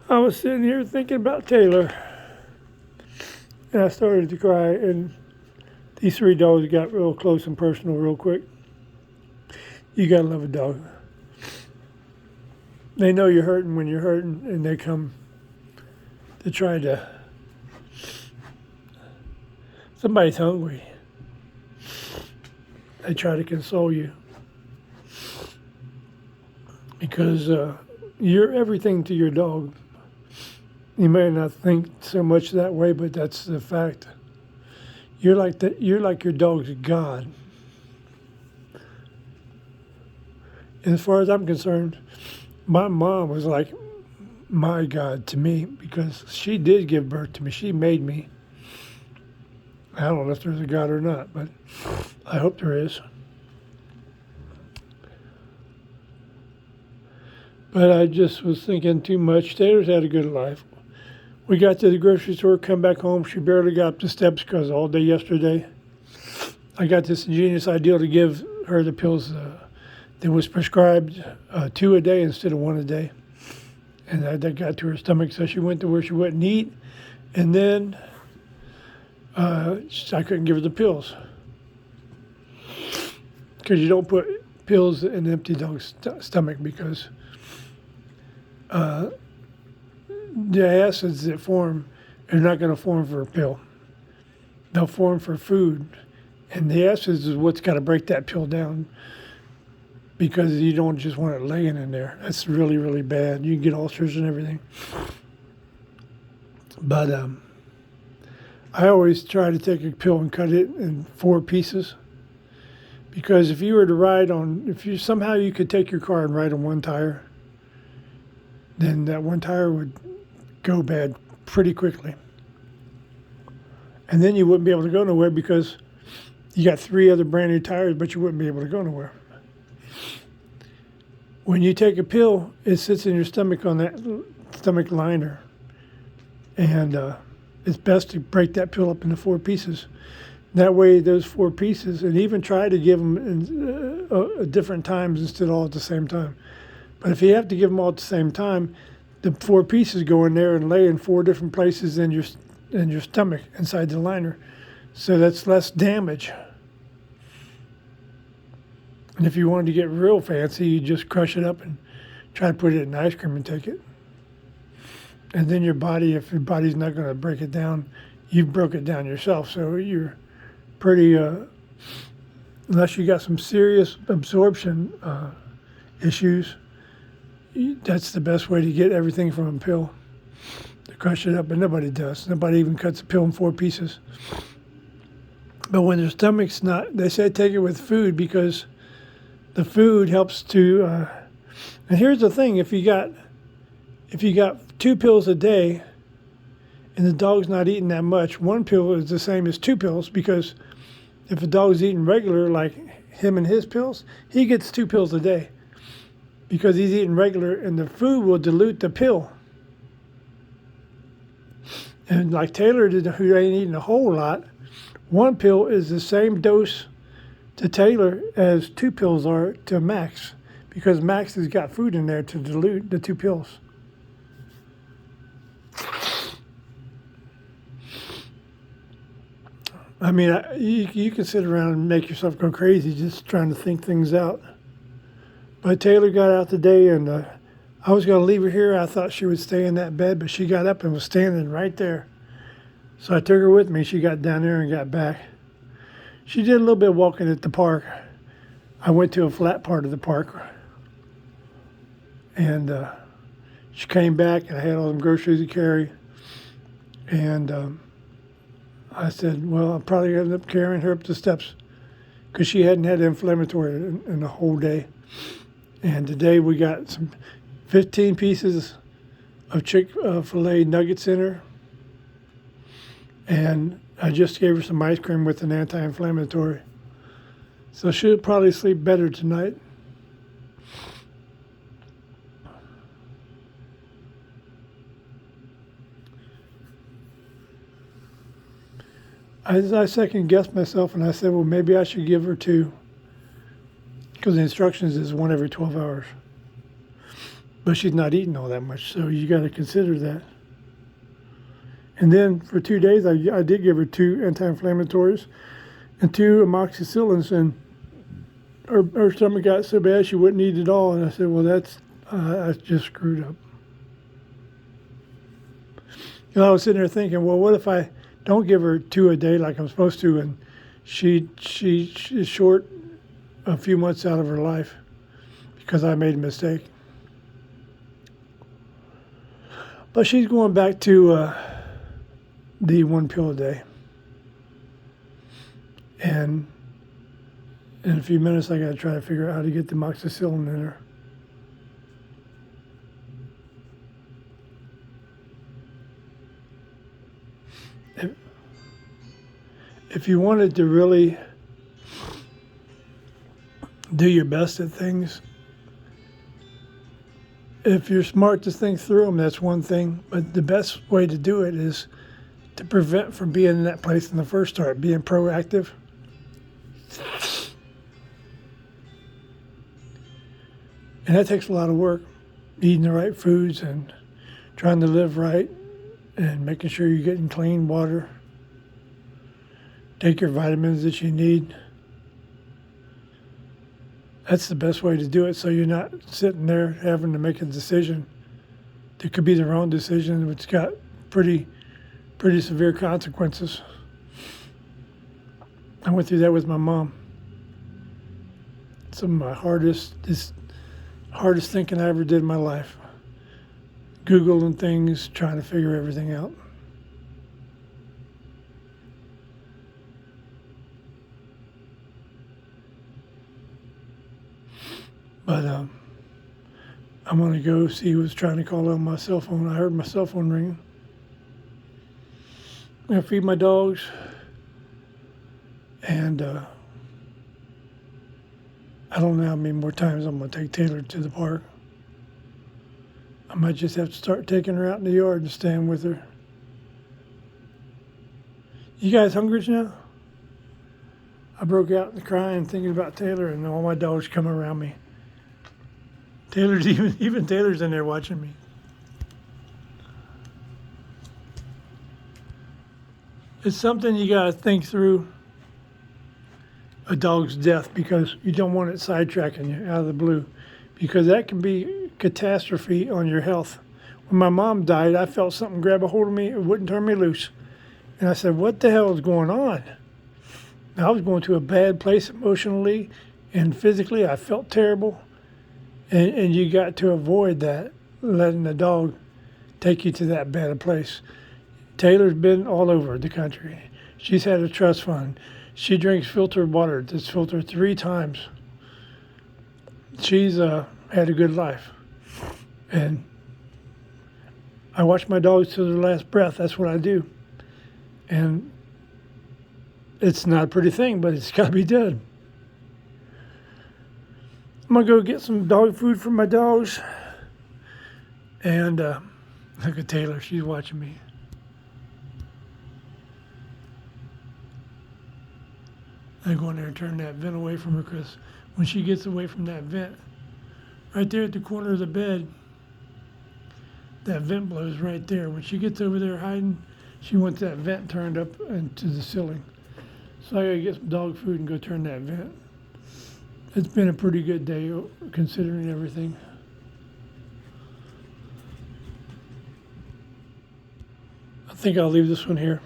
I was sitting here thinking about Taylor, and I started to cry, and these three dogs got real close and personal real quick. You gotta love a dog. They know you're hurting when you're hurting, and they come to try to. Somebody's hungry. They try to console you because you're everything to your dog. You may not think so much that way, but that's the fact. You're like that. You're like your dog's God. And as far as I'm concerned, my mom was like my God to me because she did give birth to me. She made me. I don't know if there's a God or not, but I hope there is. But I just was thinking too much. Taylor's had a good life. We got to the grocery store, come back home. She barely got up the steps because all day yesterday. I got this ingenious idea to give her the pills that was prescribed 2 a day instead of 1 a day. And that got to her stomach, so she went to where she wouldn't eat. And then I couldn't give her the pills because you don't put pills in an empty dog's stomach because the acids that form are not going to form for a pill. They'll form for food. And the acids is what's got to break that pill down because you don't just want it laying in there. That's really, really bad. You can get ulcers and everything. But I always try to take a pill and cut it in 4 pieces because if you were to ride on, if you somehow you could take your car and ride on one tire, then that one tire would go bad pretty quickly. And then you wouldn't be able to go nowhere because you got 3 other brand new tires, but you wouldn't be able to go nowhere. When you take a pill, it sits in your stomach on that stomach liner. And it's best to break that pill up into 4 pieces. That way, those 4 pieces, and even try to give them in different times instead of all at the same time. But if you have to give them all at the same time, the 4 pieces go in there and lay in 4 different places in your stomach inside the liner. So that's less damage. And if you wanted to get real fancy, you just crush it up and try to put it in ice cream and take it. And then your body, if your body's not going to break it down, you've broke it down yourself. So you're pretty, unless you got some serious absorption issues, that's the best way to get everything from a pill, to crush it up, but nobody does. Nobody even cuts a pill in 4 pieces. But when their stomach's not, they say take it with food because the food helps to, and here's the thing, if you got 2 pills a day and the dog's not eating that much, 1 pill is the same as 2 pills because if a dog's eating regular, like him and his pills, he gets 2 pills a day because he's eating regular and the food will dilute the pill. And like Taylor did, who ain't eating a whole lot, 1 pill is the same dose to Taylor as 2 pills are to Max because Max has got food in there to dilute the 2 pills. I mean, you can sit around and make yourself go crazy just trying to think things out. But Taylor got out today, and I was going to leave her here. I thought she would stay in that bed, but she got up and was standing right there. So I took her with me. She got down there and got back. She did a little bit of walking at the park. I went to a flat part of the park, and she came back, and I had all them groceries to carry. And I said, well, I'll probably end up carrying her up the steps because she hadn't had inflammatory in the whole day. And today we got some 15 pieces of Chick-fil-A nuggets in her. And I just gave her some ice cream with an anti-inflammatory. So she'll probably sleep better tonight. I second guessed myself and I said, well, maybe I should give her 2 because the instructions is 1 every 12 hours. but she's not eating all that much, so you got to consider that. And then for 2 days, I did give her 2 anti-inflammatories and 2 amoxicillins, and her stomach got so bad she wouldn't eat at all. And I said, well, I just screwed up. I was sitting there thinking, well, what if I don't give her 2 a day like I'm supposed to, and she is short a few months out of her life because I made a mistake. But she's going back to the 1 pill a day. And in a few minutes, I got to try to figure out how to get the amoxicillin in her. If you wanted to really do your best at things, if you're smart to think through them, that's one thing. But the best way to do it is to prevent from being in that place in the first start, being proactive. And that takes a lot of work, eating the right foods and trying to live right and making sure you're getting clean water. Take your vitamins that you need. That's the best way to do it, so you're not sitting there having to make a decision. It could be the wrong decision, which got pretty severe consequences. I went through that with my mom. Some of my hardest thinking I ever did in my life. Googling things, trying to figure everything out. But I'm going to go see who was trying to call on my cell phone. I heard my cell phone ringing. I'm going to feed my dogs. And I don't know how many more times I'm going to take Taylor to the park. I might just have to start taking her out in the yard and staying with her. You guys hungry now? I broke out and crying thinking about Taylor, and all my dogs come around me. Taylor's even Taylor's in there watching me. It's something you gotta think through, a dog's death, because you don't want it sidetracking you out of the blue, because that can be catastrophe on your health. When my mom died, I felt something grab a hold of me. It wouldn't turn me loose. And I said, what the hell is going on? I was going to a bad place emotionally and physically. I felt terrible. And you got to avoid that, letting the dog take you to that bad a place. Taylor's been all over the country. She's had a trust fund. She drinks filtered water that's filtered 3 times. She's had a good life. And I watch my dogs to their last breath. That's what I do. And it's not a pretty thing, but it's got to be done. I'm going to go get some dog food for my dogs. And look at Taylor. She's watching me. I go in there and turn that vent away from her, because when she gets away from that vent, right there at the corner of the bed, that vent blows right there. When she gets over there hiding, she wants that vent turned up into the ceiling. So I gotta get some dog food and go turn that vent. It's been a pretty good day considering everything. I think I'll leave this one here.